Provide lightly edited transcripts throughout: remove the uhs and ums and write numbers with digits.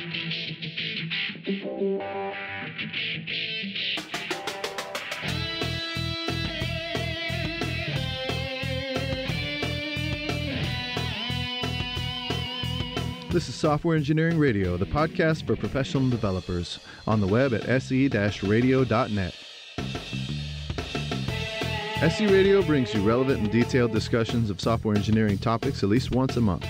This is Software Engineering Radio, the podcast for professional developers, on the web at se-radio.net. SE Radio brings you relevant and detailed discussions of software engineering topics at least once a month.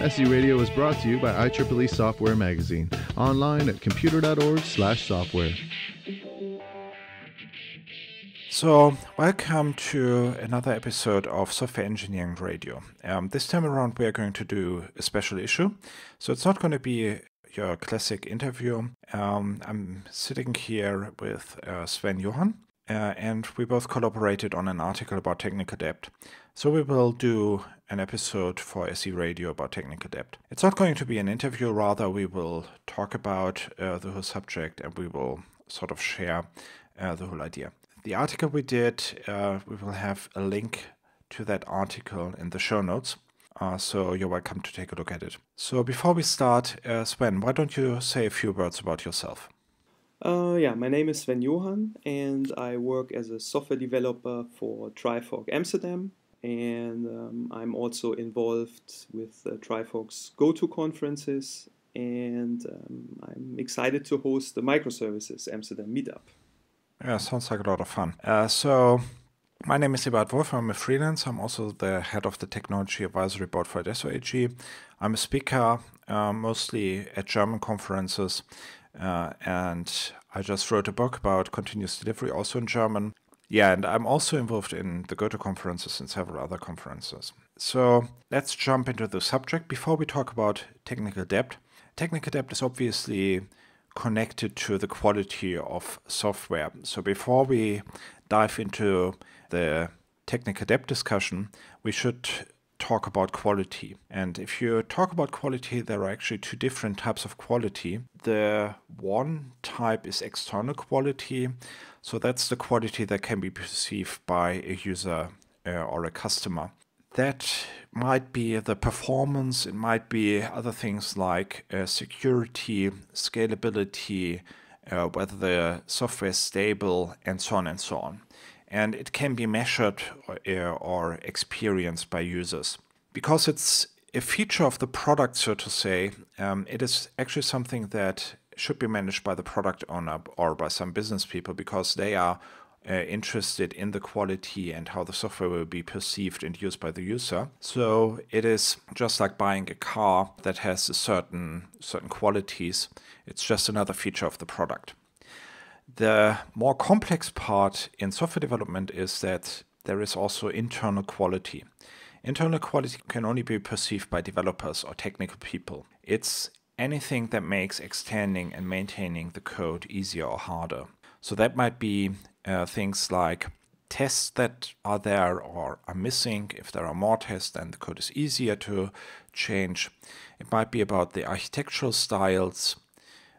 SE Radio is brought to you by IEEE Software Magazine, online at computer.org/software. So, welcome to another episode of Software Engineering Radio. This time around we are going to do a special issue. So it's not going to be your classic interview. I'm sitting here with Sven Johann, and we both collaborated on an article about technical debt. So we will do an episode for SE Radio about technical debt. It's not going to be an interview, rather we will talk about the whole subject and we will sort of share the whole idea. The article we did, we will have a link to that article in the show notes, so you're welcome to take a look at it. So before we start, Sven, why don't you say a few words about yourself? My name is Sven Johann, and I work as a software developer for Trifork Amsterdam, and I'm also involved with Trifork's go-to conferences, and I'm excited to host the Microservices Amsterdam meetup. Yeah, sounds like a lot of fun. So my name is Eberhard Wolff. I'm a freelancer. I'm also the head of the Technology Advisory Board for Adesso AG. I'm a speaker, mostly at German conferences, and I just wrote a book about continuous delivery, also in German. Yeah, and I'm also involved in the GoTo conferences and several other conferences. So let's jump into the subject. Before we talk about technical debt is obviously connected to the quality of software. So before we dive into the technical debt discussion, we should talk about quality. And if you talk about quality, there are actually two different types of quality. The one type is external quality. So that's the quality that can be perceived by a user or a customer. That might be the performance, it might be other things like security, scalability, whether the software is stable, and so on and so on. And it can be measured or experienced by users. Because it's a feature of the product, so to say, it is actually something that should be managed by the product owner or by some business people, because they are interested in the quality and how the software will be perceived and used by the user. So it is just like buying a car that has a certain qualities. It's just another feature of the product. The more complex part in software development is that there is also internal quality. Internal quality can only be perceived by developers or technical people. It's anything that makes extending and maintaining the code easier or harder. So that might be things like tests that are there or are missing. If there are more tests, then the code is easier to change. It might be about the architectural styles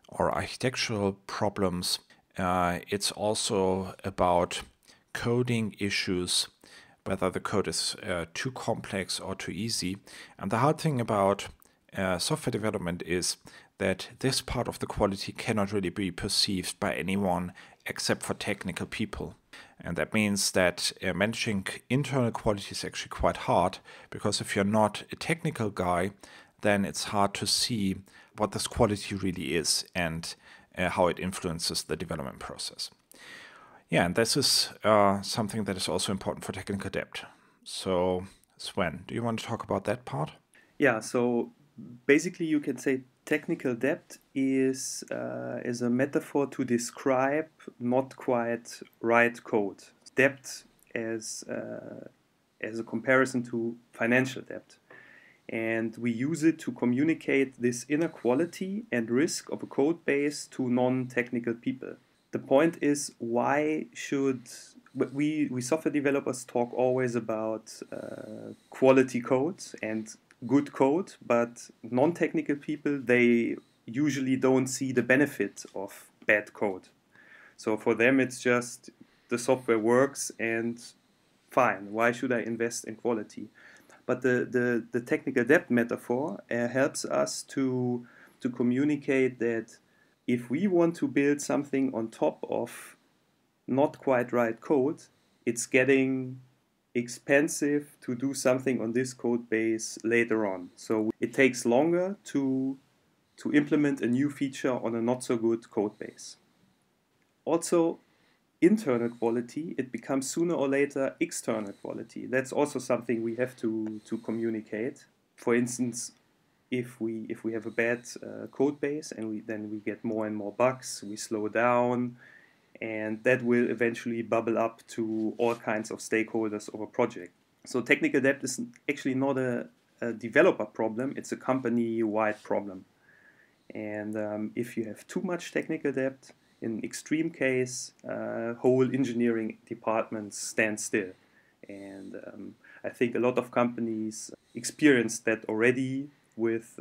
or architectural problems. It's also about coding issues, whether the code is too complex or too easy. And the hard thing about software development is that this part of the quality cannot really be perceived by anyone except for technical people. And that means that managing internal quality is actually quite hard, because if you're not a technical guy, then it's hard to see what this quality really is and how it influences the development process. Yeah, and this is something that is also important for technical debt. So, Sven, do you want to talk about that part? Yeah, so basically you can say technical debt is a metaphor to describe not quite right code. Debt as a comparison to financial debt. And we use it to communicate this inequality and risk of a code base to non-technical people. The point is, why should we software developers talk always about quality code and good code, but non-technical people, they usually don't see the benefit of bad code. So for them, it's just the software works and fine. Why should I invest in quality? But the technical debt metaphor helps us to to communicate that if we want to build something on top of not quite right code, it's getting expensive to do something on this code base later on. So it takes longer to implement a new feature on a not so good code base. Also, internal quality, it becomes sooner or later external quality. That's also something we have to communicate. For instance, if we have a bad code base and then we get more and more bugs, we slow down, and that will eventually bubble up to all kinds of stakeholders of a project. So technical debt is actually not a developer problem, it's a company-wide problem. And if you have too much technical debt, in extreme case, whole engineering departments stand still. And I think a lot of companies experienced that already with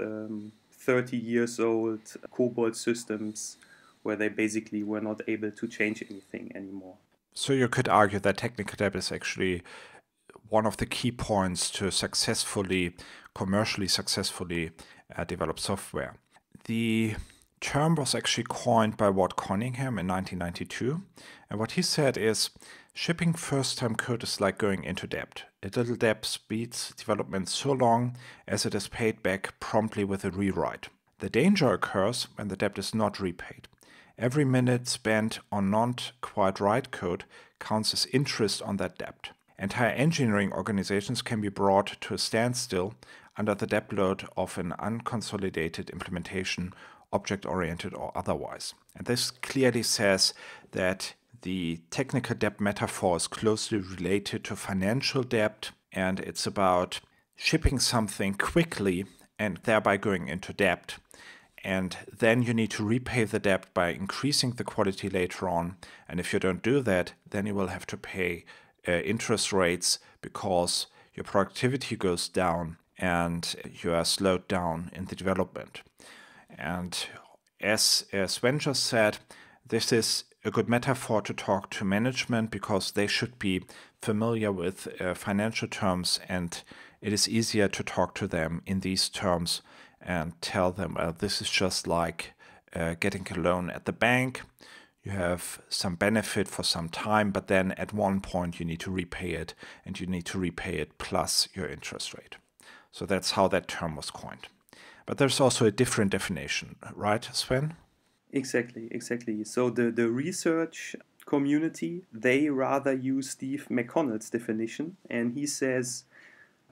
30 years old COBOL systems where they basically were not able to change anything anymore. So you could argue that technical debt is actually one of the key points to commercially successfully develop software. The term was actually coined by Ward Cunningham in 1992, and what he said is, shipping first-time code is like going into debt. A little debt speeds development so long as it is paid back promptly with a rewrite. The danger occurs when the debt is not repaid. Every minute spent on not quite right code counts as interest on that debt. Entire engineering organizations can be brought to a standstill under the debt load of an unconsolidated implementation, object-oriented or otherwise. And this clearly says that the technical debt metaphor is closely related to financial debt, and it's about shipping something quickly and thereby going into debt. And then you need to repay the debt by increasing the quality later on. And if you don't do that, then you will have to pay interest rates because your productivity goes down and you are slowed down in the development. And as Sven just said, this is a good metaphor to talk to management because they should be familiar with financial terms, and it is easier to talk to them in these terms and tell them, well, this is just like getting a loan at the bank. You have some benefit for some time, but then at one point you need to repay it, and you need to repay it plus your interest rate. So that's how that term was coined. But there's also a different definition, right, Sven? Exactly. So the research community, they rather use Steve McConnell's definition, and he says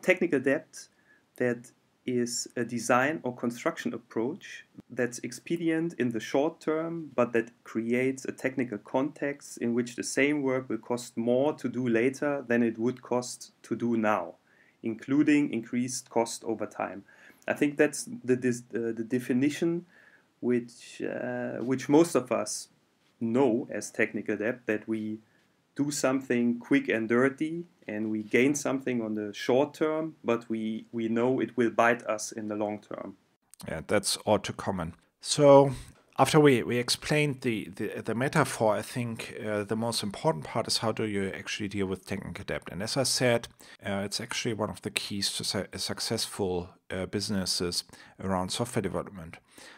technical debt that is a design or construction approach that's expedient in the short term, but that creates a technical context in which the same work will cost more to do later than it would cost to do now, including increased cost over time. I think that's the definition which most of us know as technical debt, that we do something quick and dirty and we gain something on the short term, but we know it will bite us in the long term. Yeah, that's all too common. So after we explained the metaphor, I think the most important part is how do you actually deal with technical debt. And as I said, it's actually one of the keys to successful businesses around software development.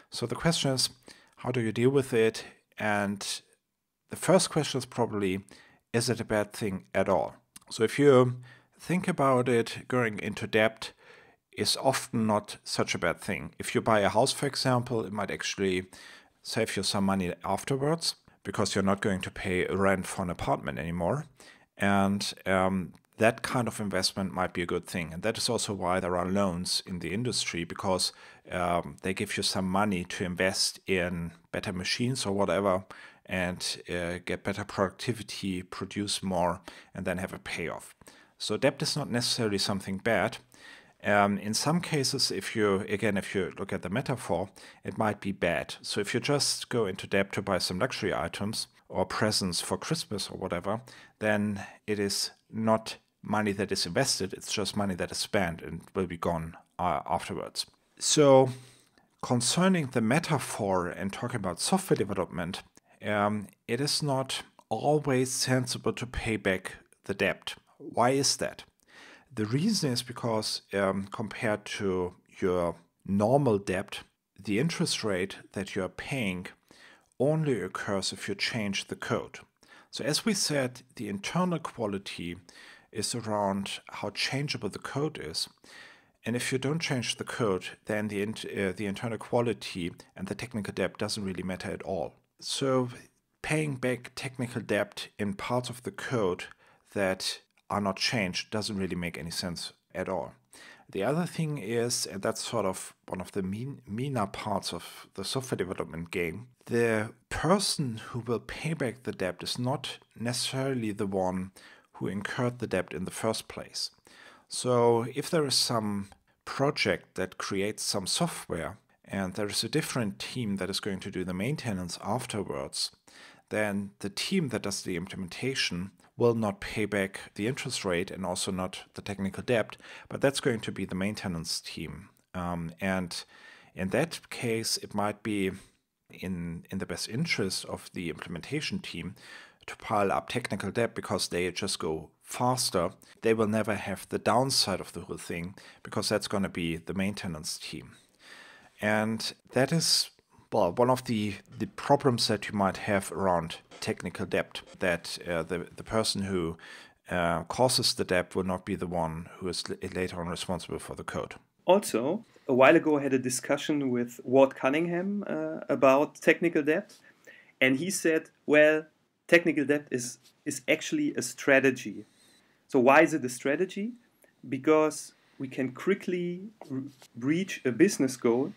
So the question is, how do you deal with it? And the first question is probably, is it a bad thing at all? So if you think about it, going into debt is often not such a bad thing. If you buy a house, for example, it might actually save you some money afterwards because you're not going to pay rent for an apartment anymore. And that kind of investment might be a good thing. And that is also why there are loans in the industry, because they give you some money to invest in better machines or whatever, and get better productivity, produce more, and then have a payoff. So debt is not necessarily something bad. In some cases, if you look at the metaphor, it might be bad. So if you just go into debt to buy some luxury items or presents for Christmas or whatever, then it is not money that is invested, it's just money that is spent and will be gone afterwards. So concerning the metaphor and talking about software development, it is not always sensible to pay back the debt. Why is that? The reason is because compared to your normal debt, the interest rate that you are paying only occurs if you change the code. So as we said, the internal quality is around how changeable the code is. And if you don't change the code, then the internal quality and the technical debt doesn't really matter at all. So paying back technical debt in parts of the code that are not changed doesn't really make any sense at all. The other thing is, and that's sort of one of the meaner parts of the software development game, the person who will pay back the debt is not necessarily the one who incurred the debt in the first place. So if there is some project that creates some software and there is a different team that is going to do the maintenance afterwards, then the team that does the implementation will not pay back the interest rate and also not the technical debt, but that's going to be the maintenance team. And in that case, it might be in the best interest of the implementation team to pile up technical debt because they just go faster. They will never have the downside of the whole thing because that's going to be the maintenance team. And that is, well, one of the problems that you might have around technical debt, that the person who causes the debt will not be the one who is later on responsible for the code. Also, a while ago I had a discussion with Ward Cunningham about technical debt, and he said, well, technical debt is actually a strategy. So why is it a strategy? Because we can quickly reach a business goal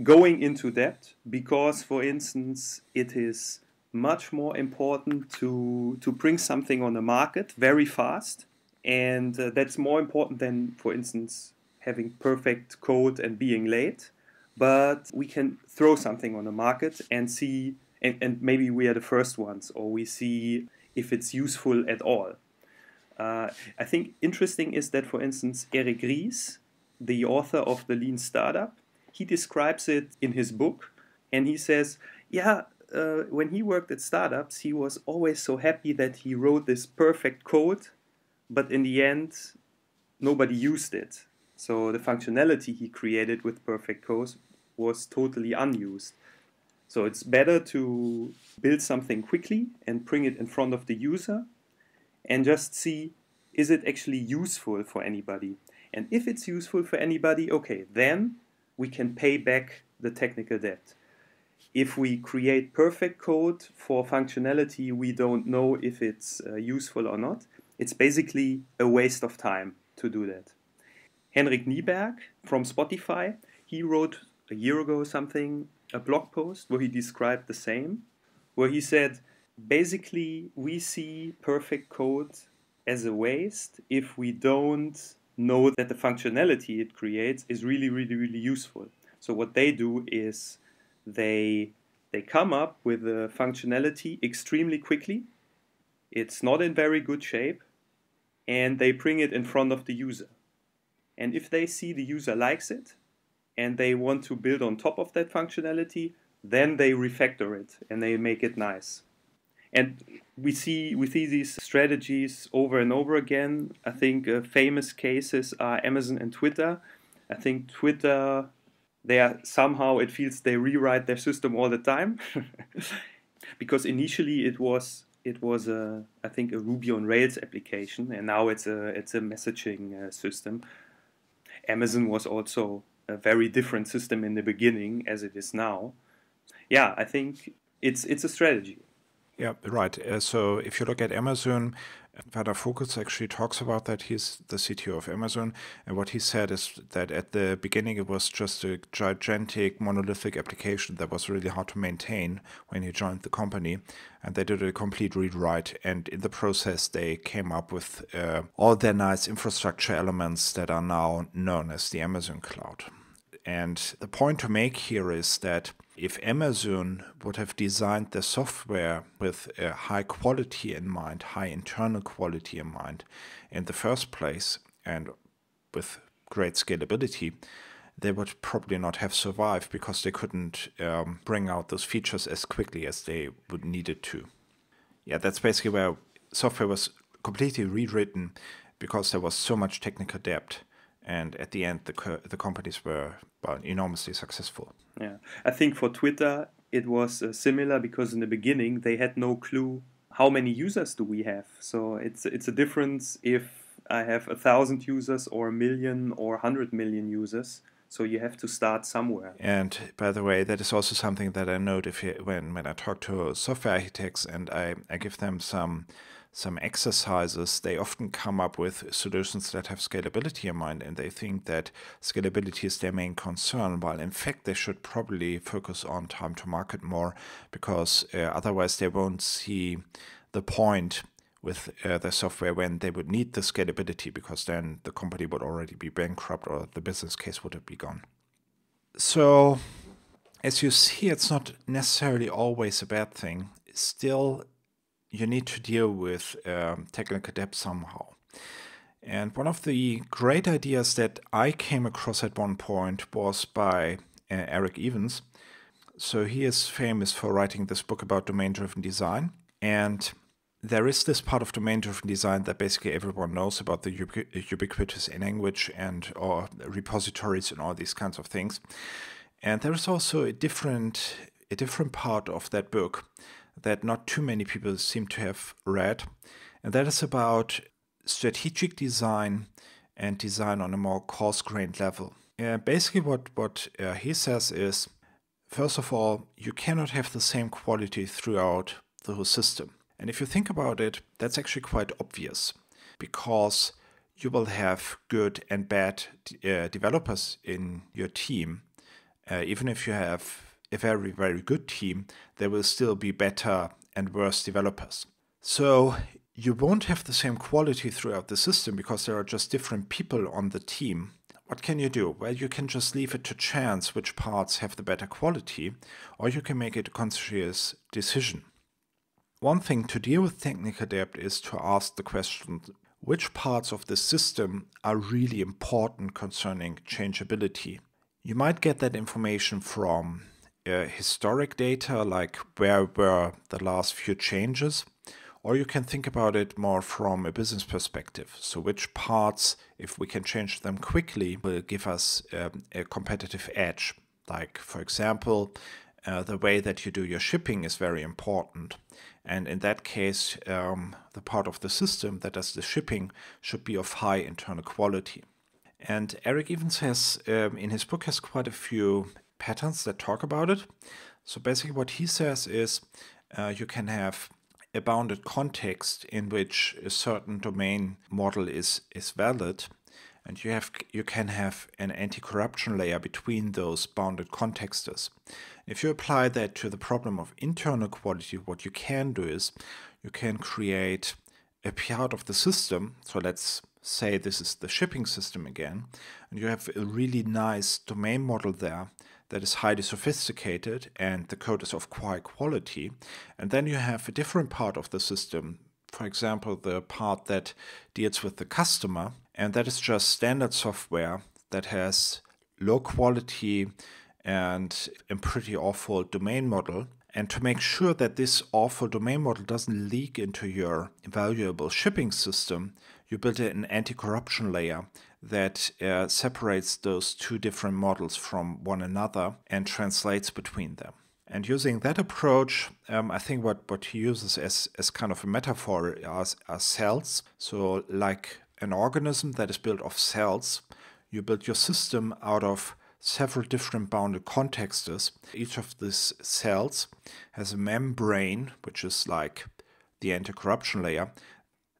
going into debt, because, for instance, it is much more important to bring something on the market very fast, and that's more important than, for instance, having perfect code and being late. But we can throw something on the market and see, and maybe we are the first ones, or we see if it's useful at all. I think interesting is that, for instance, Eric Ries, the author of The Lean Startup, he describes it in his book, and he says, when he worked at startups, he was always so happy that he wrote this perfect code, but in the end, nobody used it. So the functionality he created with perfect code was totally unused. So it's better to build something quickly and bring it in front of the user and just see, is it actually useful for anybody? And if it's useful for anybody, okay, then we can pay back the technical debt. If we create perfect code for functionality we don't know if it's useful or not, it's basically a waste of time to do that. Henrik Nieberg from Spotify, he wrote a year ago something, a blog post where he described the same, where he said, basically we see perfect code as a waste if we don't know that the functionality it creates is really, really, really useful. So what they do is they come up with a functionality extremely quickly. It's not in very good shape, and they bring it in front of the user. And if they see the user likes it and they want to build on top of that functionality, then they refactor it and they make it nice. And we see these strategies over and over again. I think famous cases are Amazon and Twitter. I think Twitter, it feels they rewrite their system all the time. Because initially it was I think a Ruby on Rails application, and now it's a messaging system. Amazon was also a very different system in the beginning as it is now. Yeah, I think it's a strategy. Yeah, right. So if you look at Amazon, Werner Vogels actually talks about that. He's the CTO of Amazon. And what he said is that at the beginning, it was just a gigantic monolithic application that was really hard to maintain when he joined the company. And they did a complete rewrite. And in the process, they came up with all their nice infrastructure elements that are now known as the Amazon Cloud. And the point to make here is that if Amazon would have designed the software with high quality in mind, high internal quality in mind in the first place, and with great scalability, they would probably not have survived because they couldn't bring out those features as quickly as they would need it to. Yeah, that's basically where software was completely rewritten because there was so much technical debt. And at the end, the companies were enormously successful. Yeah, I think for Twitter it was similar, because in the beginning they had no clue how many users do we have. So it's a difference if I have 1,000 users or 1,000,000 or 100 million users. So you have to start somewhere. And by the way, that is also something that I note when I talk to software architects and I give them some exercises, they often come up with solutions that have scalability in mind, and they think that scalability is their main concern, while in fact they should probably focus on time to market more, because otherwise they won't see the point with the software when they would need the scalability, because then the company would already be bankrupt or the business case would have be gone. So as you see, it's not necessarily always a bad thing. Still, you need to deal with technical debt somehow. And one of the great ideas that I came across at one point was by Eric Evans. So he is famous for writing this book about domain-driven design. And there is this part of domain-driven design that basically everyone knows about, the ubiquitous language and or repositories and all these kinds of things. And there is also a different part of that book that not too many people seem to have read, and that is about strategic design and design on a more coarse-grained level. Basically what he says is, first of all, you cannot have the same quality throughout the whole system. And if you think about it, that's actually quite obvious, because you will have good and bad developers in your team. Even if you have a very, very good team, there will still be better and worse developers. So you won't have the same quality throughout the system because there are just different people on the team. What can you do? Well, you can just leave it to chance which parts have the better quality, or you can make it a conscious decision. One thing to deal with technical debt is to ask the question, which parts of the system are really important concerning changeability? You might get that information from historic data, like where were the last few changes, or you can think about it more from a business perspective. So which parts, if we can change them quickly, will give us a competitive edge. Like, for example, the way that you do your shipping is very important. And in that case, the part of the system that does the shipping should be of high internal quality. And Eric Evans has, in his book, has quite a few patterns that talk about it. So basically what he says is you can have a bounded context in which a certain domain model is valid, and you can have an anti-corruption layer between those bounded contexts. If you apply that to the problem of internal quality, what you can do is you can create a part of the system. So let's say this is the shipping system again, and you have a really nice domain model there that is highly sophisticated and the code is of high quality. And then you have a different part of the system, for example, the part that deals with the customer, and that is just standard software that has low quality and a pretty awful domain model. And to make sure that this awful domain model doesn't leak into your valuable shipping system, you build an anti-corruption layer that separates those two different models from one another and translates between them. And using that approach, I think what he uses as kind of a metaphor are cells. So like an organism that is built of cells, you build your system out of several different bounded contexts. Each of these cells has a membrane, which is like the anti-corruption layer,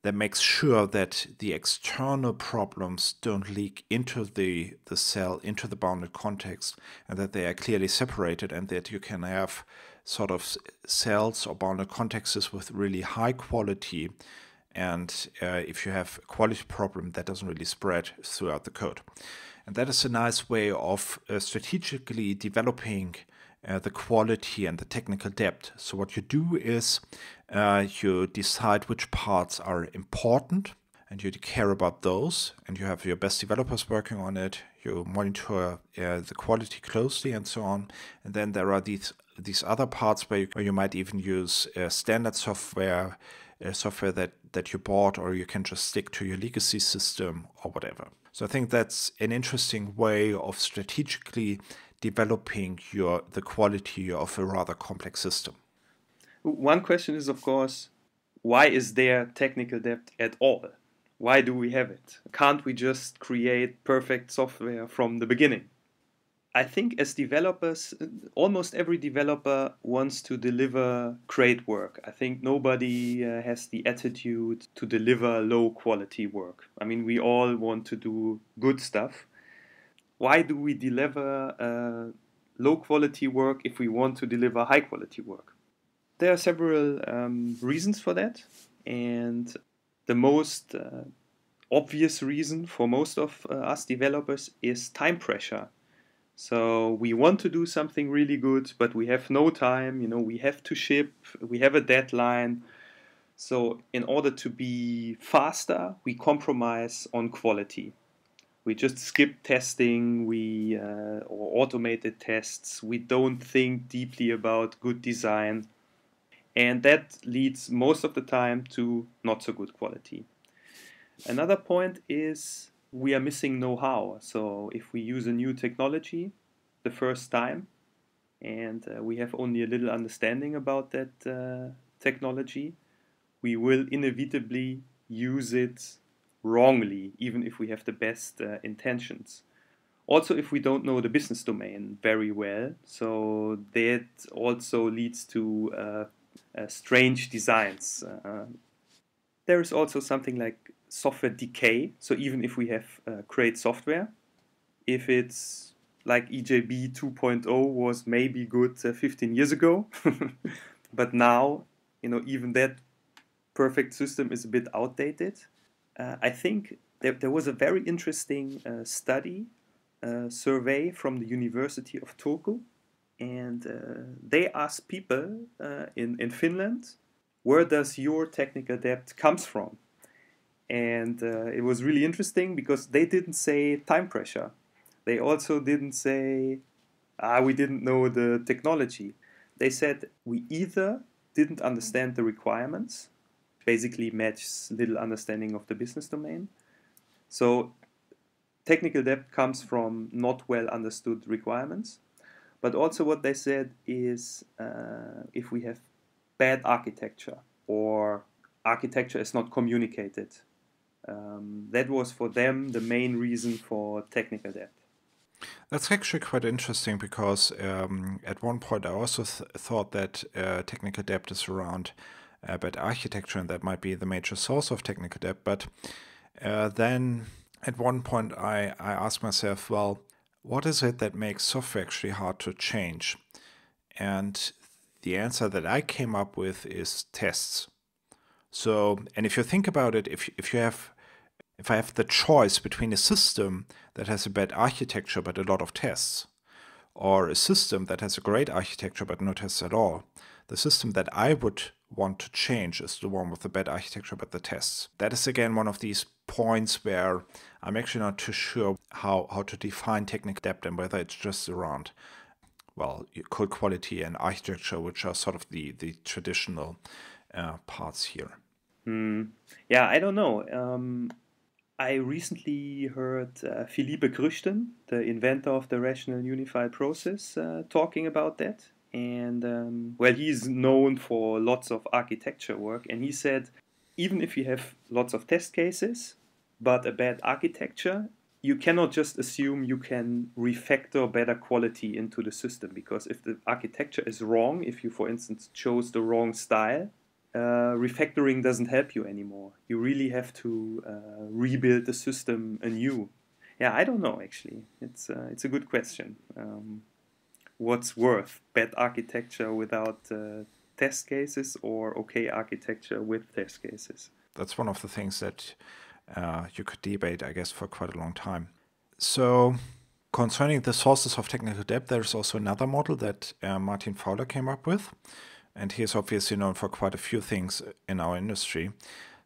that makes sure that the external problems don't leak into the cell, into the bounded context, and that they are clearly separated, and that you can have sort of cells or bounded contexts with really high quality, and if you have a quality problem, that doesn't really spread throughout the code. And that is a nice way of strategically developing the quality and the technical depth. So what you do is you decide which parts are important and you care about those, and you have your best developers working on it. You monitor the quality closely and so on. And then there are these other parts where you might even use standard software software that you bought, or you can just stick to your legacy system or whatever. So I think that's an interesting way of strategically developing the quality of a rather complex system. One question is, of course, why is there technical debt at all? Why do we have it? Can't we just create perfect software from the beginning? I think as developers, almost every developer wants to deliver great work. I think nobody has the attitude to deliver low quality work. I mean, we all want to do good stuff. Why do we deliver low quality work if we want to deliver high quality work? There are several reasons for that. And the most obvious reason for most of us developers is time pressure. So we want to do something really good, but we have no time, we have to ship, we have a deadline. So in order to be faster, we compromise on quality. We just skip testing, or automated tests. We don't think deeply about good design. And that leads most of the time to not so good quality. Another point is we are missing know-how. So if we use a new technology the first time and we have only a little understanding about that technology, we will inevitably use it wrongly, even if we have the best intentions. Also, if we don't know the business domain very well, so that also leads to strange designs. There is also something like software decay. So even if we have great software, if it's like EJB 2.0 was maybe good 15 years ago, but now, even that perfect system is a bit outdated. I think there was a very interesting survey from the University of Turku, and they asked people in Finland, where does your technical debt comes from? And it was really interesting because they didn't say time pressure. They also didn't say, we didn't know the technology. They said we either didn't understand the requirements, basically matches little understanding of the business domain. So technical debt comes from not well understood requirements. But also what they said is if we have bad architecture or architecture is not communicated, that was for them the main reason for technical debt. That's actually quite interesting because at one point I also thought that technical debt is around bad architecture, and that might be the major source of technical debt. But then at one point I asked myself, well, what is it that makes software actually hard to change? And the answer that I came up with is tests. So, and if you think about it, if I have the choice between a system that has a bad architecture but a lot of tests, or a system that has a great architecture but no tests at all, the system that I would want to change is the one with the bad architecture but the tests. That is again one of these points where I'm actually not too sure how to define technical debt and whether it's just around, well, code quality and architecture, which are sort of the traditional parts here. Yeah, I don't know. I recently heard Philippe Cruchten, the inventor of the rational unified process, talking about that. And he's known for lots of architecture work. And he said, even if you have lots of test cases, but a bad architecture, you cannot just assume you can refactor better quality into the system. Because if the architecture is wrong, if you, for instance, chose the wrong style, refactoring doesn't help you anymore. You really have to rebuild the system anew. Yeah, I don't know, actually. It's a good question. What's worth, bad architecture without test cases or okay architecture with test cases? That's one of the things that you could debate, I guess, for quite a long time. So concerning the sources of technical debt, there's also another model that Martin Fowler came up with. And he is obviously known for quite a few things in our industry.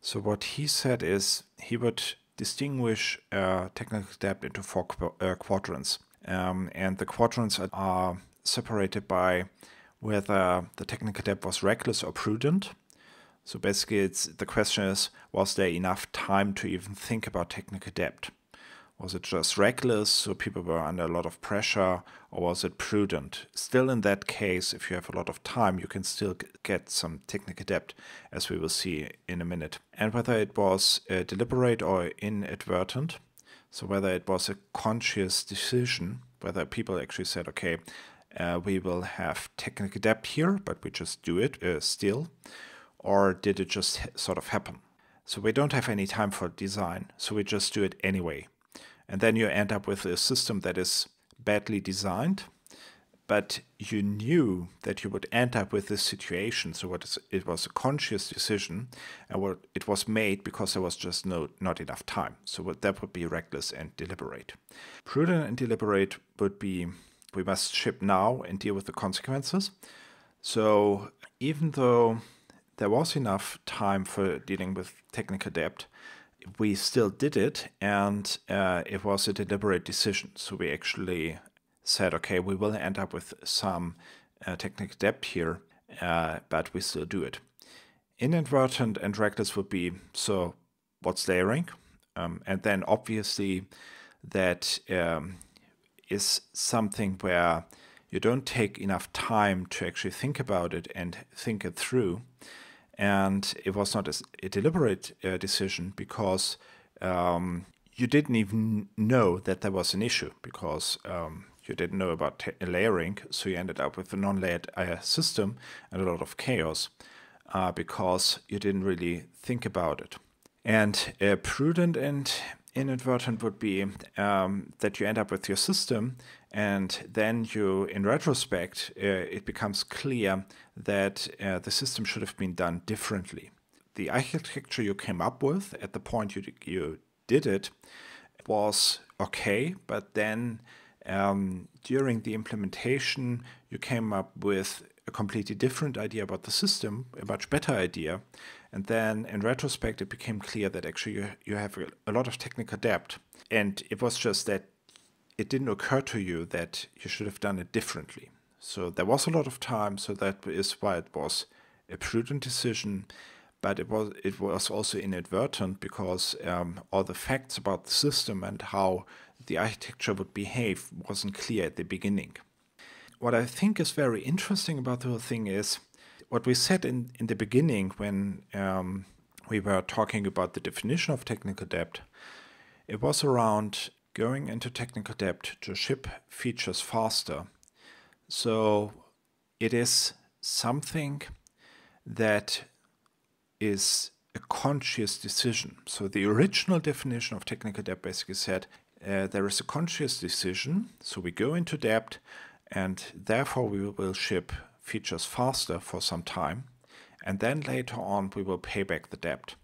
So what he said is he would distinguish technical debt into four quadrants. And the quadrants are separated by whether the technical debt was reckless or prudent. So basically, the question is, was there enough time to even think about technical debt? Was it just reckless, so people were under a lot of pressure, or was it prudent? Still, in that case, if you have a lot of time, you can still get some technical debt, as we will see in a minute. And whether it was deliberate or inadvertent, so whether it was a conscious decision, whether people actually said, okay, we will have technical debt here, but we just do it still, or did it just sort of happen? So we don't have any time for design, so we just do it anyway. And then you end up with a system that is badly designed, but you knew that you would end up with this situation. So it was a conscious decision, and it was made because there was just not enough time. So that would be reckless and deliberate. Prudent and deliberate would be, we must ship now and deal with the consequences. So even though there was enough time for dealing with technical debt, we still did it, and it was a deliberate decision. So we actually said, okay, we will end up with some technical debt here, but we still do it. Inadvertent and reckless would be, so what's layering? And then obviously that is something where you don't take enough time to actually think about it and think it through. And it was not a deliberate decision because you didn't even know that there was an issue, because you didn't know about layering, so you ended up with a non-layered system and a lot of chaos because you didn't really think about it. And prudent and inadvertent would be that you end up with your system, and then you, in retrospect, it becomes clear that the system should have been done differently. The architecture you came up with at the point you did it was okay, but then during the implementation, you came up with a completely different idea about the system, a much better idea. And then in retrospect, it became clear that actually you have a lot of technical debt. And it was just that it didn't occur to you that you should have done it differently. So there was a lot of time, so that is why it was a prudent decision. But it was also inadvertent because all the facts about the system and how the architecture would behave wasn't clear at the beginning. What I think is very interesting about the whole thing is what we said in the beginning when we were talking about the definition of technical debt. It was around going into technical debt to ship features faster. So it is something that is a conscious decision. So the original definition of technical debt basically said there is a conscious decision. So we go into debt, and therefore we will ship features faster for some time, and then later on we will pay back the debt.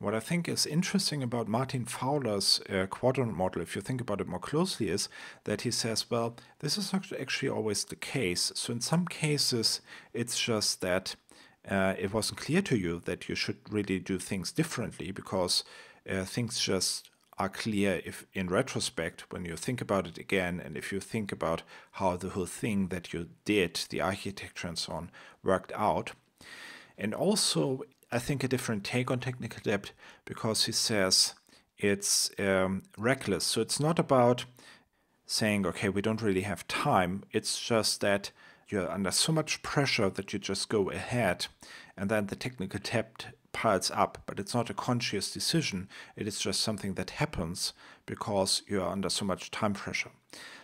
What I think is interesting about Martin Fowler's quadrant model, if you think about it more closely, is that he says, well, this is actually always the case. So in some cases, it's just that it wasn't clear to you that you should really do things differently, because things just are clear if in retrospect when you think about it again, and if you think about how the whole thing that you did, the architecture and so on, worked out. And also, I think a different take on technical debt, because he says it's reckless. So it's not about saying, okay, we don't really have time. It's just that you're under so much pressure that you just go ahead, and then the technical debt piles up, but it's not a conscious decision. It is just something that happens because you are under so much time pressure.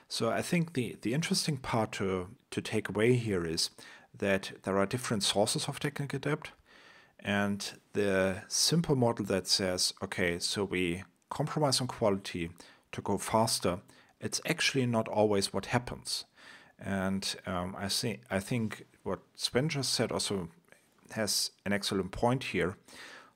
So I think the interesting part to take away here is that there are different sources of technical debt, and the simple model that says, okay, so we compromise on quality to go faster, it's actually not always what happens. And I think what Sven just said also has an excellent point here.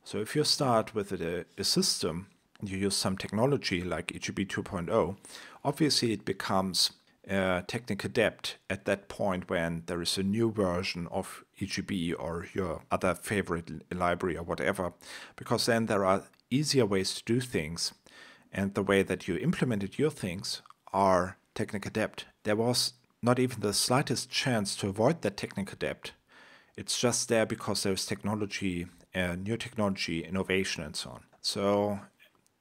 So if you start with a system, you use some technology like EGB 2.0, obviously it becomes technical debt at that point when there is a new version of EGB or your other favorite library or whatever, because then there are easier ways to do things, and the way that you implemented your things are technical debt. There was not even the slightest chance to avoid that technical debt. It's just there because there is technology new technology, innovation, and so on. So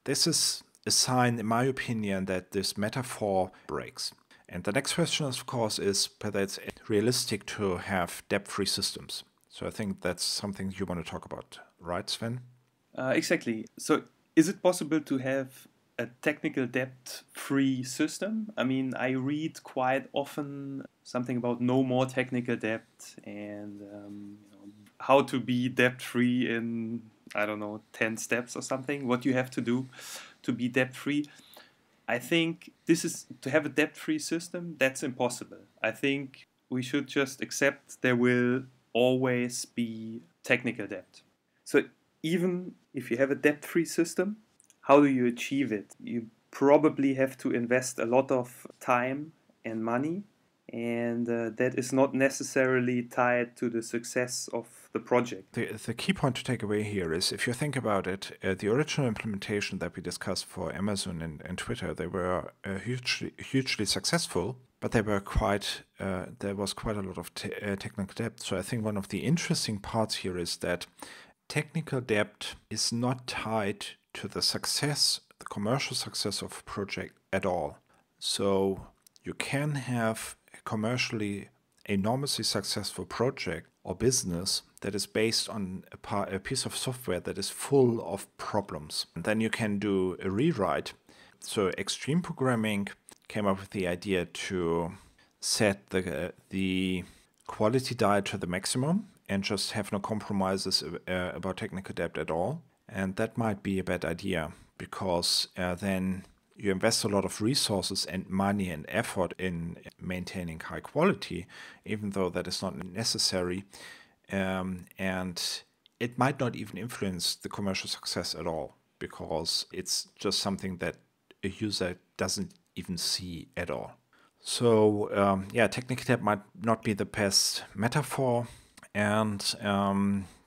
this is a sign, in my opinion, that this metaphor breaks. And the next question, of course, is whether it's realistic to have debt-free systems. So I think that's something you want to talk about, right, Sven? Exactly. So is it possible to have a technical debt-free system? I mean, I read quite often something about no more technical debt and how to be debt-free in, I don't know, 10 steps or something, what you have to do to be debt-free. I think this is, to have a debt-free system, that's impossible. I think we should just accept there will always be technical debt. So even if you have a debt-free system, how do you achieve it? You probably have to invest a lot of time and money, and that is not necessarily tied to the success of the project. The key point to take away here is, if you think about it, the original implementation that we discussed for Amazon and Twitter, they were hugely successful, but they were there was quite a lot of technical debt. So I think one of the interesting parts here is that technical debt is not tied to the success, the commercial success of a project at all. So you can have a commercially enormously successful project or business that is based on a piece of software that is full of problems. And then you can do a rewrite. So Extreme Programming came up with the idea to set the quality dial to the maximum and just have no compromises about technical debt at all. And that might be a bad idea, because then you invest a lot of resources and money and effort in maintaining high quality, even though that is not necessary. And it might not even influence the commercial success at all, because it's just something that a user doesn't even see at all. So technical debt might not be the best metaphor. And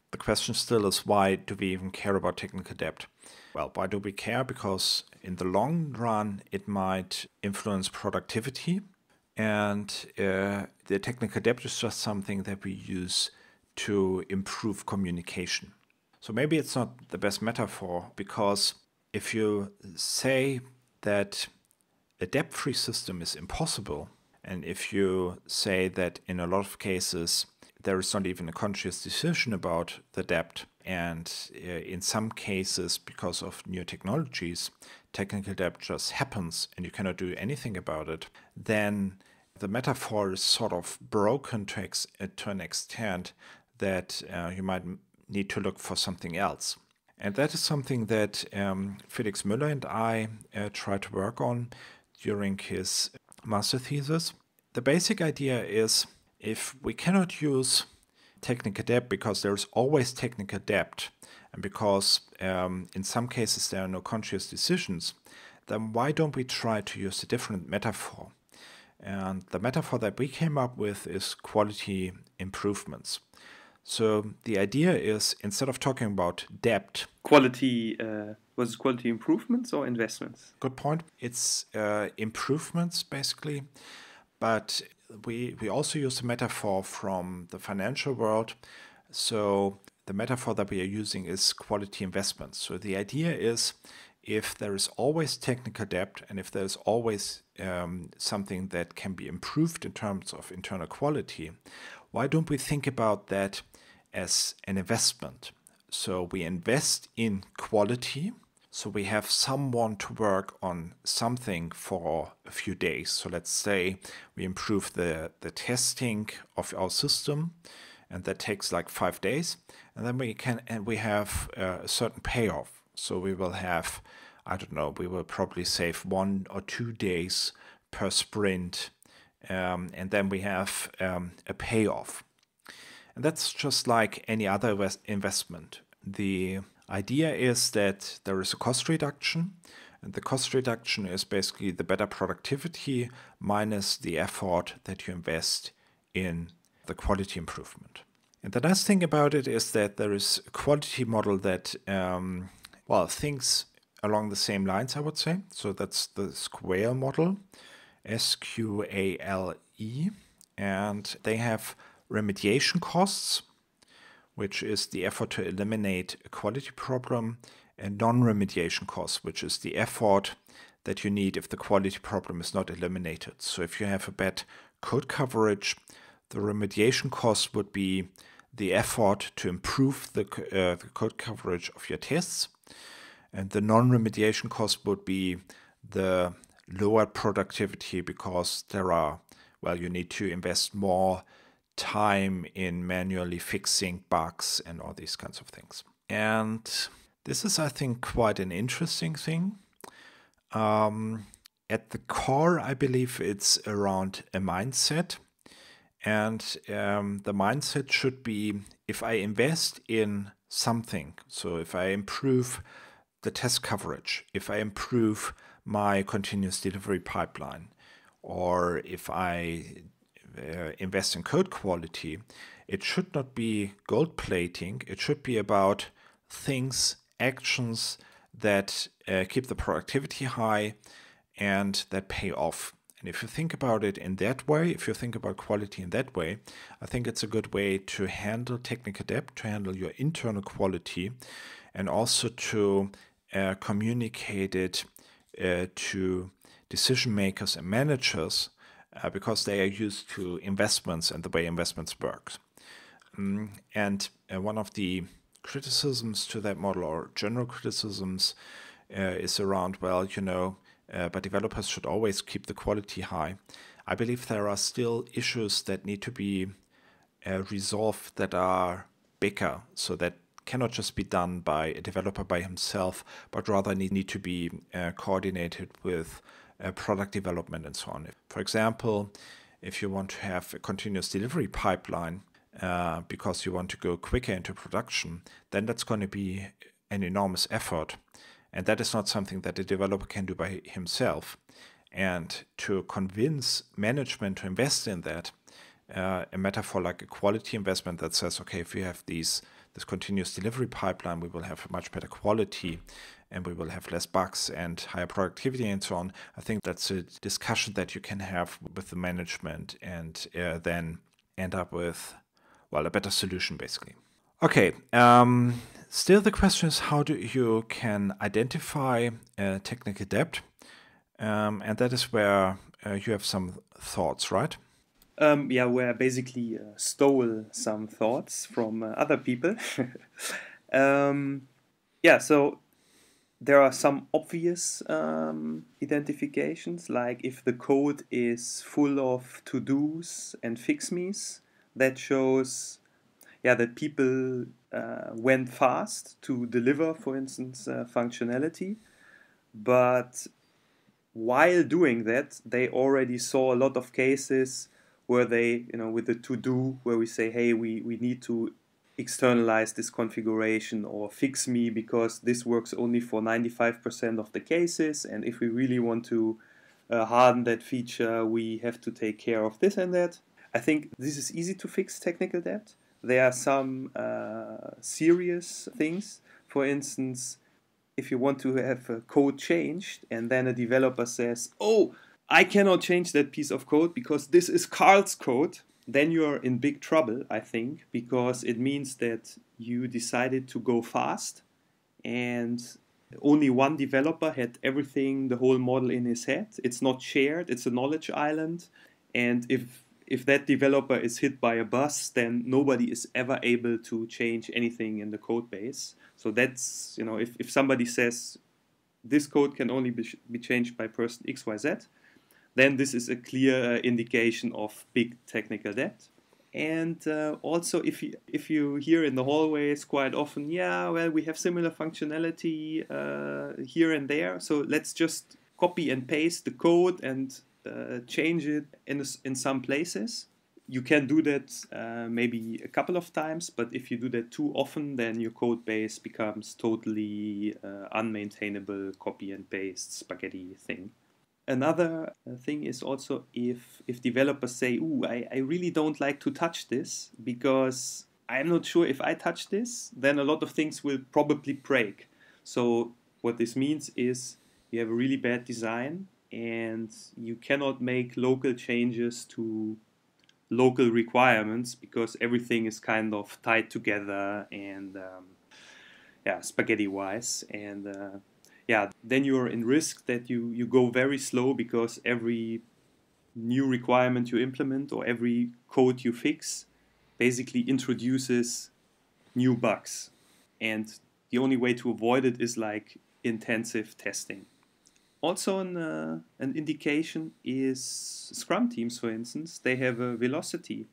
the question still is, why do we even care about technical debt? Well, why do we care? Because in the long run, it might influence productivity. And the technical debt is just something that we use to improve communication. So maybe it's not the best metaphor, because if you say that a debt-free system is impossible, and if you say that in a lot of cases there is not even a conscious decision about the debt, and in some cases, because of new technologies, technical debt just happens and you cannot do anything about it, then the metaphor is sort of broken to an extent that you might need to look for something else. And that is something that Felix Müller and I tried to work on during his master thesis. The basic idea is, if we cannot use technical debt because there's always technical debt, and because in some cases there are no conscious decisions, then why don't we try to use a different metaphor? And the metaphor that we came up with is quality improvements. So the idea is, instead of talking about debt... Quality, was it quality improvements or investments? Good point. It's improvements, basically. But we also use a metaphor from the financial world. So the metaphor that we are using is quality investments. So the idea is, if there is always technical debt, and if there's always something that can be improved in terms of internal quality, why don't we think about that as an investment? So we invest in quality. So we have someone to work on something for a few days. So let's say we improve the testing of our system, and that takes like 5 days. And then we have a certain payoff. So we will have, I don't know, we will probably save 1 or 2 days per sprint. And then we have a payoff. And that's just like any other investment. The idea is that there is a cost reduction, and the cost reduction is basically the better productivity minus the effort that you invest in the quality improvement. And the nice thing about it is that there is a quality model that thinks along the same lines, I would say. So that's the Square model, SQALE, and they have remediation costs, which is the effort to eliminate a quality problem, and non-remediation cost, which is the effort that you need if the quality problem is not eliminated. So if you have a bad code coverage, the remediation cost would be the effort to improve the code coverage of your tests, and the non-remediation cost would be the lower productivity because you need to invest more time in manually fixing bugs and all these kinds of things. And this is, I think, quite an interesting thing. At the core, I believe it's around a mindset. And the mindset should be, if I invest in something, so if I improve the test coverage, if I improve my continuous delivery pipeline, or if I invest in code quality, it should not be gold plating. It should be about things, actions that keep the productivity high and that pay off. And if you think about it in that way, if you think about quality in that way, I think it's a good way to handle technical debt, to handle your internal quality, and also to communicate it to decision makers and managers because they are used to investments and the way investments work. And one of the criticisms to that model, or general criticisms, is around, but developers should always keep the quality high. I believe there are still issues that need to be resolved that are bigger, so that cannot just be done by a developer by himself, but rather need to be coordinated with product development and so on. For example, if you want to have a continuous delivery pipeline because you want to go quicker into production, then that's going to be an enormous effort. And that is not something that a developer can do by himself. And to convince management to invest in that, a metaphor like a quality investment that says, okay, if we have this continuous delivery pipeline, we will have a much better quality and we will have less bugs and higher productivity and so on. I think that's a discussion that you can have with the management and then end up with, a better solution, basically. Okay, still the question is how you can identify technical debt, and that is where you have some thoughts, right? Where I basically stole some thoughts from other people. So there are some obvious identifications, like if the code is full of to-dos and fix-me's, that shows that people went fast to deliver, for instance, functionality. But while doing that, they already saw a lot of cases where they, with the to-do, where we say, hey, we need to externalize this configuration or fix me because this works only for 95% of the cases. And if we really want to harden that feature, we have to take care of this and that. I think this is easy to fix technical debt. There are some serious things. For instance, if you want to have a code changed and then a developer says, oh, I cannot change that piece of code because this is Carl's code, then you're in big trouble, I think, because it means that you decided to go fast and only one developer had everything, the whole model in his head. It's not shared, it's a knowledge island. And if that developer is hit by a bus, then nobody is ever able to change anything in the code base. So that's, if somebody says this code can only be changed by person XYZ, then this is a clear indication of big technical debt. And also, if you hear in the hallways quite often, we have similar functionality here and there, so let's just copy and paste the code and change it in some places. You can do that maybe a couple of times, but if you do that too often, then your code base becomes totally unmaintainable copy and paste spaghetti thing. Another thing is also if developers say, ooh, I really don't like to touch this because I'm not sure if I touch this, then a lot of things will probably break. So what this means is you have a really bad design and you cannot make local changes to local requirements, because everything is kind of tied together and spaghetti wise. And then you're in risk that you go very slow, because every new requirement you implement or every code you fix basically introduces new bugs. And the only way to avoid it is like intensive testing. Also, an indication is Scrum teams, for instance, they have a velocity.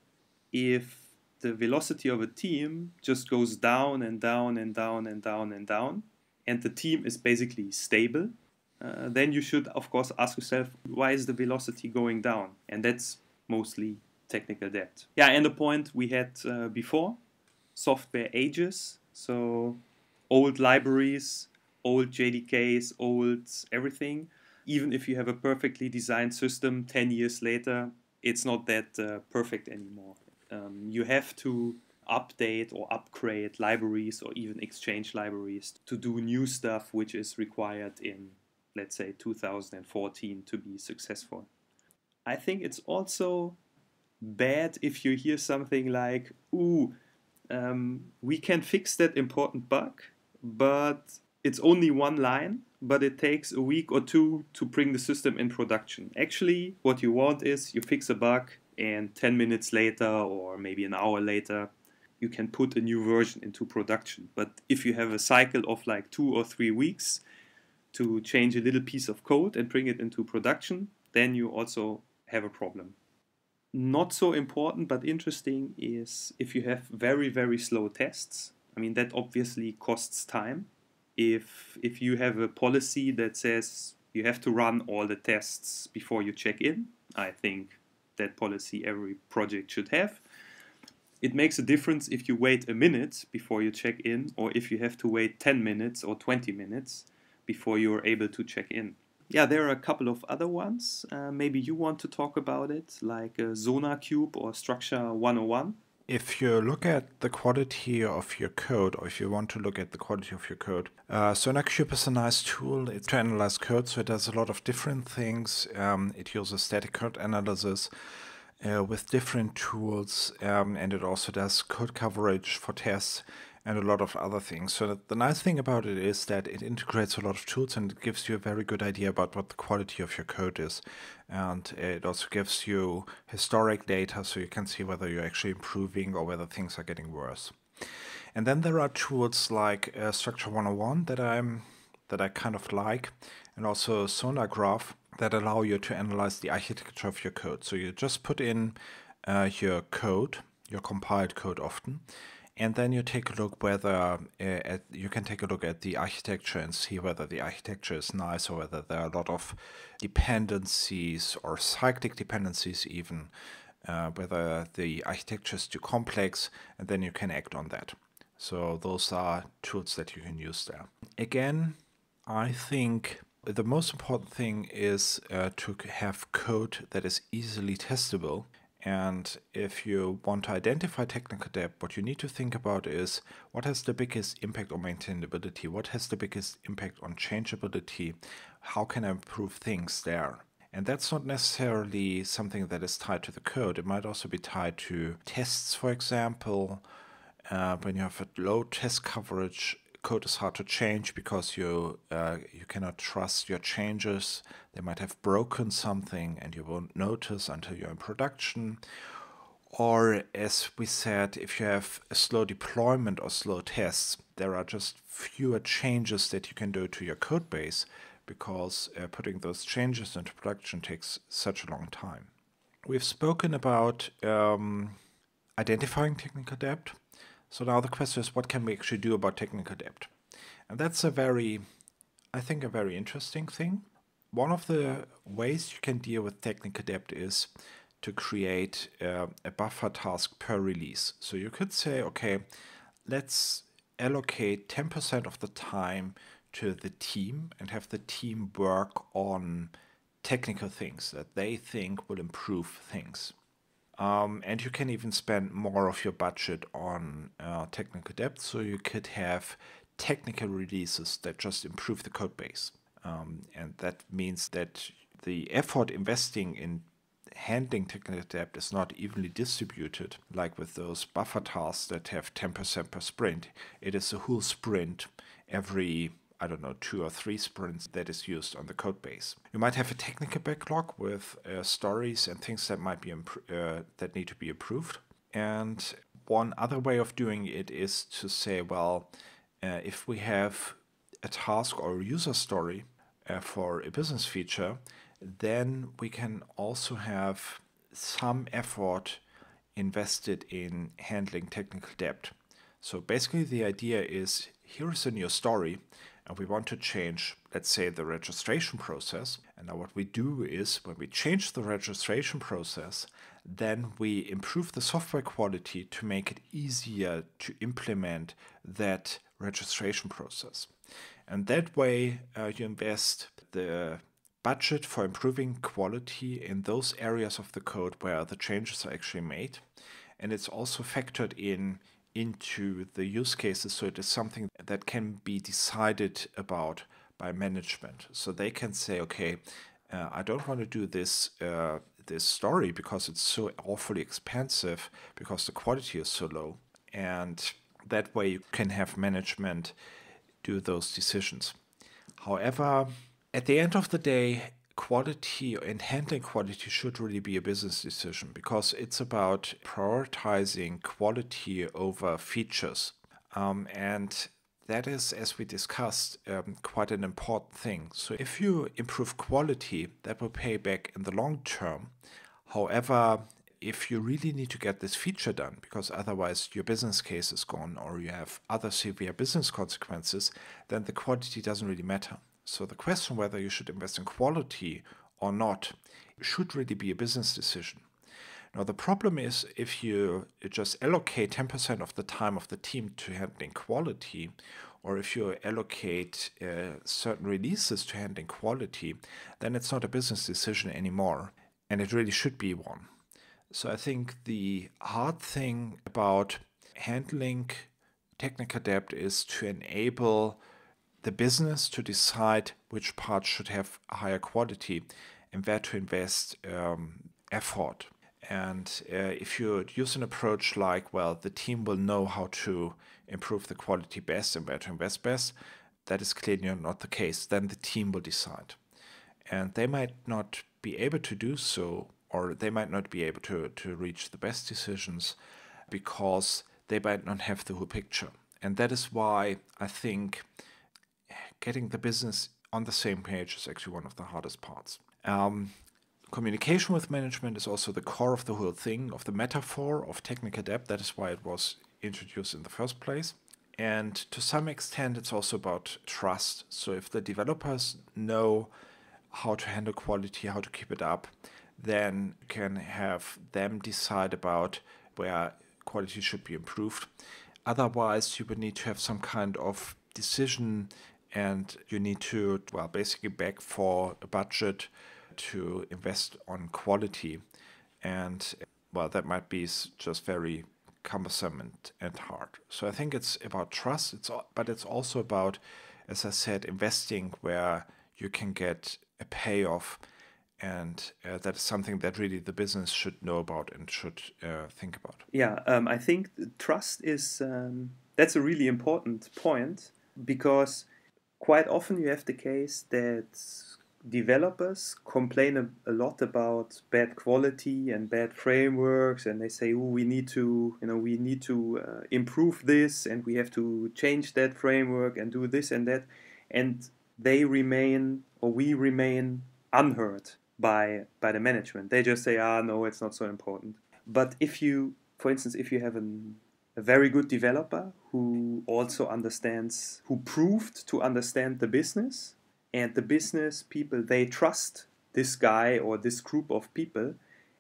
If the velocity of a team just goes down and down and down and down and down, and the team is basically stable, then you should, of course, ask yourself, why is the velocity going down? And that's mostly technical debt. Yeah, and the point we had before, software ages. So old libraries, old JDKs, old everything. Even if you have a perfectly designed system 10 years later, it's not that perfect anymore. You have to update or upgrade libraries or even exchange libraries to do new stuff which is required in, let's say, 2014 to be successful. I think it's also bad if you hear something like, we can fix that important bug, but it's only one line, but it takes a week or two to bring the system in production. Actually, what you want is you fix a bug, and 10 minutes later or maybe an hour later, you can put a new version into production. But if you have a cycle of like 2 or 3 weeks to change a little piece of code and bring it into production, then you also have a problem. Not so important but interesting is if you have very, very slow tests. I mean, that obviously costs time. If you have a policy that says you have to run all the tests before you check in, I think that policy every project should have. It makes a difference if you wait a minute before you check in, or if you have to wait 10 minutes or 20 minutes before you're able to check in. Yeah, there are a couple of other ones. Maybe you want to talk about it, like SonarQube or Structure 101. If you look at the quality of your code, or if you want to look at the quality of your code, SonarQube is a nice tool to analyze code. So it does a lot of different things. It uses static code analysis with different tools, and it also does code coverage for tests and a lot of other things. So the nice thing about it is that it integrates a lot of tools, and it gives you a very good idea about what the quality of your code is. And it also gives you historic data, so you can see whether you're actually improving or whether things are getting worse. And then there are tools like Structure 101 that I kind of like, and also SonarGraph that allow you to analyze the architecture of your code. So you just put in your code, your compiled code often, and then you take a look whether you can take a look at the architecture and see whether the architecture is nice, or whether there are a lot of dependencies or cyclic dependencies even, whether the architecture is too complex, and then you can act on that. So those are tools that you can use there. Again, I think the most important thing is to have code that is easily testable. And if you want to identify technical debt, what you need to think about is what has the biggest impact on maintainability? What has the biggest impact on changeability? How can I improve things there? And that's not necessarily something that is tied to the code. It might also be tied to tests, for example. When you have a low test coverage, code is hard to change because you cannot trust your changes. They might have broken something and you won't notice until you're in production. Or, as we said, if you have a slow deployment or slow tests, there are just fewer changes that you can do to your code base, because putting those changes into production takes such a long time. We've spoken about identifying technical debt. So now the question is, what can we actually do about technical debt? And that's I think a very interesting thing. One of the ways you can deal with technical debt is to create a buffer task per release. So you could say, okay, let's allocate 10% of the time to the team and have the team work on technical things that they think will improve things. And you can even spend more of your budget on technical debt, so you could have technical releases that just improve the code base. And that means that the effort investing in handling technical debt is not evenly distributed, like with those buffer tasks that have 10% per sprint. It is a whole sprint every, I don't know, 2 or 3 sprints that is used on the code base. You might have a technical backlog with stories and things that might be that need to be improved. And one other way of doing it is to say, well, if we have a task or a user story for a business feature, then we can also have some effort invested in handling technical debt. So basically the idea is, here is a new story and we want to change, let's say, the registration process. And now what we do is, when we change the registration process, then we improve the software quality to make it easier to implement that registration process. And that way you invest the budget for improving quality in those areas of the code where the changes are actually made. And it's also factored into the use cases, so it is something that can be decided about by management. So they can say, okay, I don't want to do this story because it's so awfully expensive, because the quality is so low. And that way you can have management do those decisions. However, at the end of the day, quality and handling quality should really be a business decision, because it's about prioritizing quality over features. And that is, as we discussed, quite an important thing. So if you improve quality, that will pay back in the long term. However, if you really need to get this feature done, because otherwise your business case is gone or you have other severe business consequences, then the quality doesn't really matter. So the question whether you should invest in quality or not should really be a business decision. Now the problem is, if you just allocate 10% of the time of the team to handling quality, or if you allocate certain releases to handling quality, then it's not a business decision anymore, and it really should be one. So I think the hard thing about handling technical debt is to enable the business to decide which parts should have a higher quality and where to invest effort. And if you use an approach like, well, the team will know how to improve the quality best and where to invest best, that is clearly not the case. Then the team will decide. And they might not be able to do so, or they might not be able to reach the best decisions because they might not have the whole picture. And that is why I think getting the business on the same page is actually one of the hardest parts. Communication with management is also the core of the whole thing, of the metaphor of technical debt. That is why it was introduced in the first place. And to some extent, it's also about trust. So if the developers know how to handle quality, how to keep it up, then you can have them decide about where quality should be improved. Otherwise, you would need to have some kind of decision, and you need to, well, basically beg for a budget to invest on quality. And, well, that might be just very cumbersome and hard. So I think it's about trust, but it's also about, as I said, investing where you can get a payoff. And that is something that really the business should know about and should think about. Yeah, I think trust is, that's a really important point, because quite often you have the case that developers complain a lot about bad quality and bad frameworks, and they say, "Oh, we need to improve this, and we have to change that framework and do this and that," and we remain unheard by the management. They just say, no, it's not so important. But if you, for instance, if you have a very good developer who also who proved to understand the business, and the business people, they trust this guy or this group of people,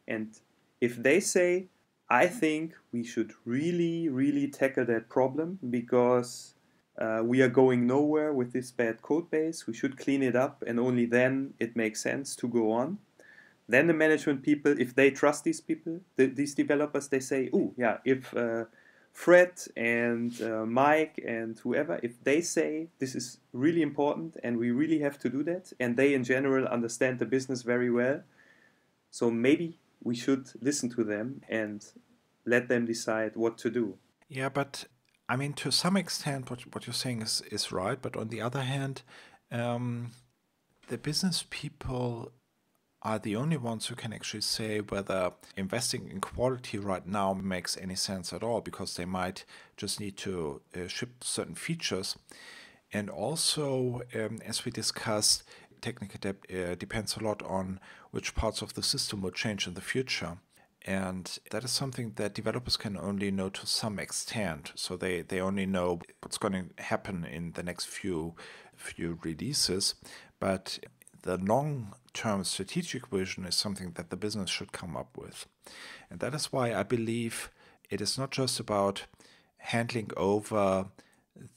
and if they say, I think we should really, really tackle that problem because we are going nowhere with this bad code base, we should clean it up, and only then it makes sense to go on. Then the management people, if they trust these people, these developers, they say, oh yeah, if Fred and Mike and whoever, if they say this is really important and we really have to do that, and they in general understand the business very well, so maybe we should listen to them and let them decide what to do. Yeah, but I mean, to some extent, what you're saying is right. But on the other hand, the business people are the only ones who can actually say whether investing in quality right now makes any sense at all, because they might just need to ship certain features. And also, as we discussed, technical debt depends a lot on which parts of the system will change in the future. And that is something that developers can only know to some extent. So they only know what's going to happen in the next few releases. But the long-term strategic vision is something that the business should come up with. And that is why I believe it is not just about handing over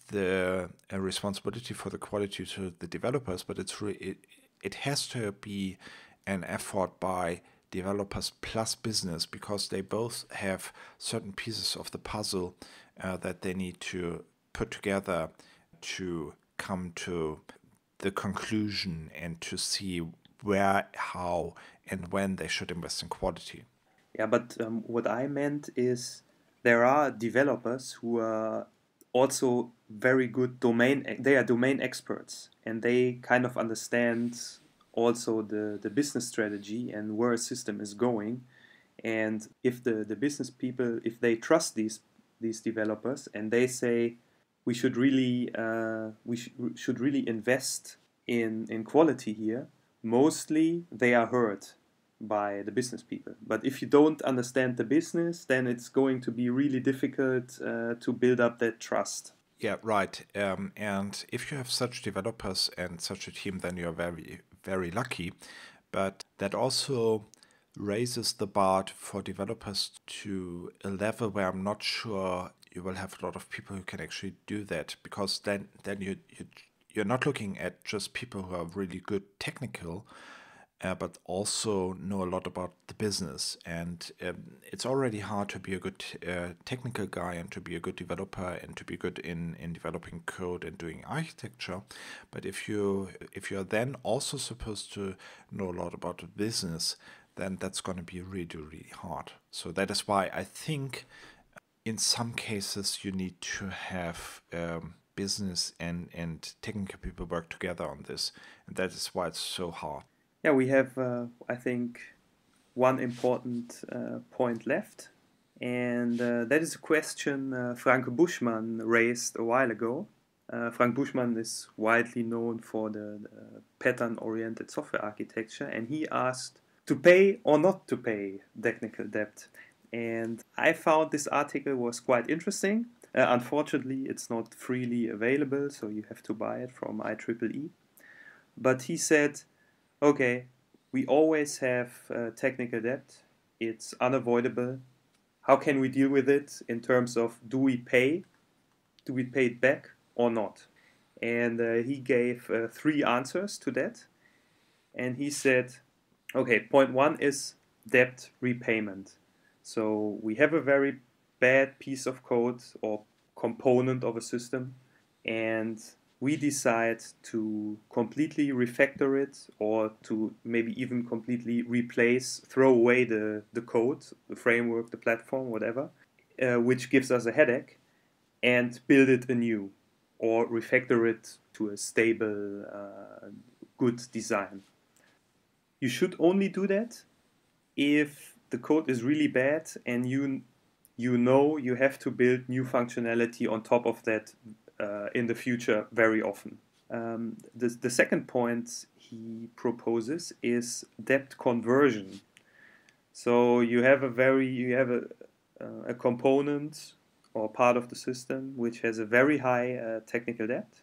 the responsibility for the quality to the developers, but it has to be an effort by developers plus business, because they both have certain pieces of the puzzle that they need to put together to come to the conclusion and to see where, how, and when they should invest in quality. Yeah, but what I meant is there are developers who are also very good they are domain experts, and they kind of understand also the business strategy and where a system is going. And if the business people, if they trust these developers and they say we should really invest in quality here, mostly they are heard by the business people. But if you don't understand the business, then it's going to be really difficult to build up that trust. Yeah, right. And if you have such developers and such a team, then you're very, very lucky. But that also raises the bar for developers to a level where I'm not sure you will have a lot of people who can actually do that, because then you're not looking at just people who are really good technical, but also know a lot about the business. And it's already hard to be a good technical guy and to be a good developer and to be good in developing code and doing architecture. But if you're then also supposed to know a lot about the business, then that's going to be really, really hard. So that is why I think in some cases you need to have business and technical people work together on this. And that is why it's so hard. Yeah, we have, I think, one important point left, and that is a question Franco Bushman raised a while ago. Frank Bushman is widely known for the pattern-oriented software architecture, and he asked to pay or not to pay technical debt. And I found this article was quite interesting. Unfortunately, it's not freely available, so you have to buy it from IEEE. But he said, okay, we always have technical debt. It's unavoidable. How can we deal with it in terms of do we pay it back or not? And he gave 3 answers to that. And he said, okay, point 1 is debt repayment. So we have a very bad piece of code or component of a system, and we decide to completely refactor it, or to maybe even completely throw away the code, the framework, the platform, whatever, which gives us a headache, and build it anew, or refactor it to a stable, good design. You should only do that if the code is really bad and you know you have to build new functionality on top of that in the future very often. The second point he proposes is debt conversion. So you have a component or part of the system which has a very high technical debt,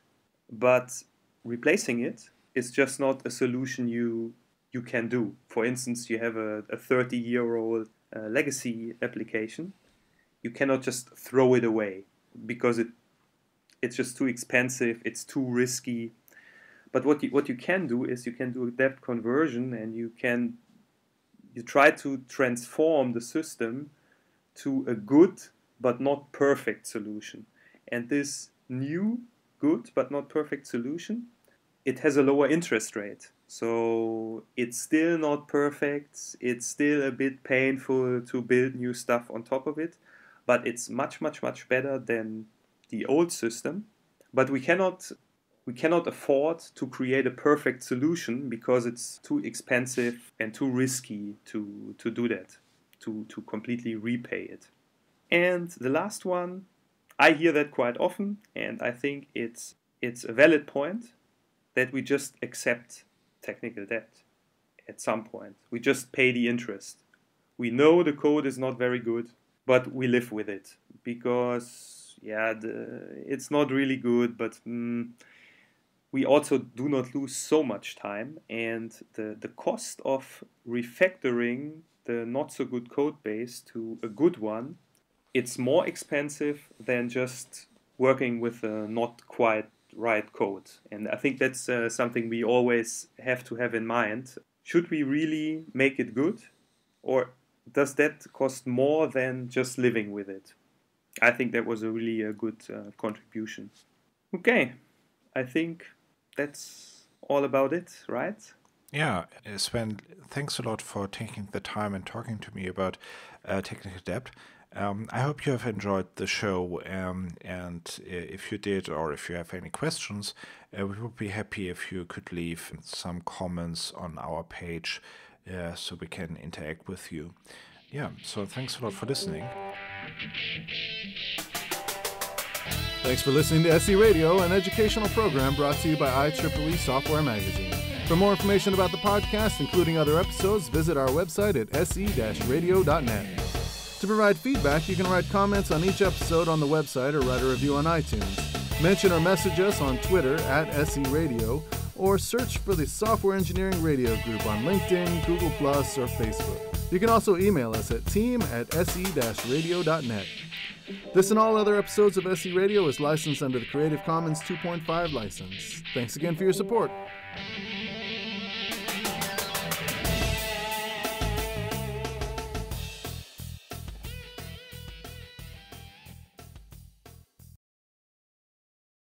but replacing it is just not a solution you can do. For instance, you have a 30-year-old legacy application. You cannot just throw it away because it's just too expensive, it's too risky. But what you can do is you can do a debt conversion, and you try to transform the system to a good but not perfect solution. And this new good but not perfect solution, it has a lower interest rate. So it's still not perfect. It's still a bit painful to build new stuff on top of it, but it's much, much, much better than the old system. But we cannot afford to create a perfect solution because it's too expensive and too risky to do that, to completely repay it. And the last one, I hear that quite often, and I think it's a valid point, that we just accept technical debt at some point. We just pay the interest. We know the code is not very good, but we live with it because, it's not really good, but we also do not lose so much time, and the cost of refactoring the not so good code base to a good one, it's more expensive than just working with a not quite right code. And I think that's something we always have to have in mind. Should we really make it good, or does that cost more than just living with it? I think that was a really good contribution. Okay, I think that's all about it, right? Yeah, Sven, thanks a lot for taking the time and talking to me about technical debt. I hope you have enjoyed the show, and if you did, or if you have any questions, we would be happy if you could leave some comments on our page so we can interact with you. Yeah, so thanks a lot for listening. Thanks for listening to SE Radio, an educational program brought to you by IEEE Software Magazine. For more information about the podcast, including other episodes, visit our website at se-radio.net. To provide feedback, you can write comments on each episode on the website or write a review on iTunes. Mention or message us on Twitter at SE Radio, or search for the Software Engineering Radio Group on LinkedIn, Google+, or Facebook. You can also email us at team@se-radio.net. This and all other episodes of SE Radio is licensed under the Creative Commons 2.5 license. Thanks again for your support.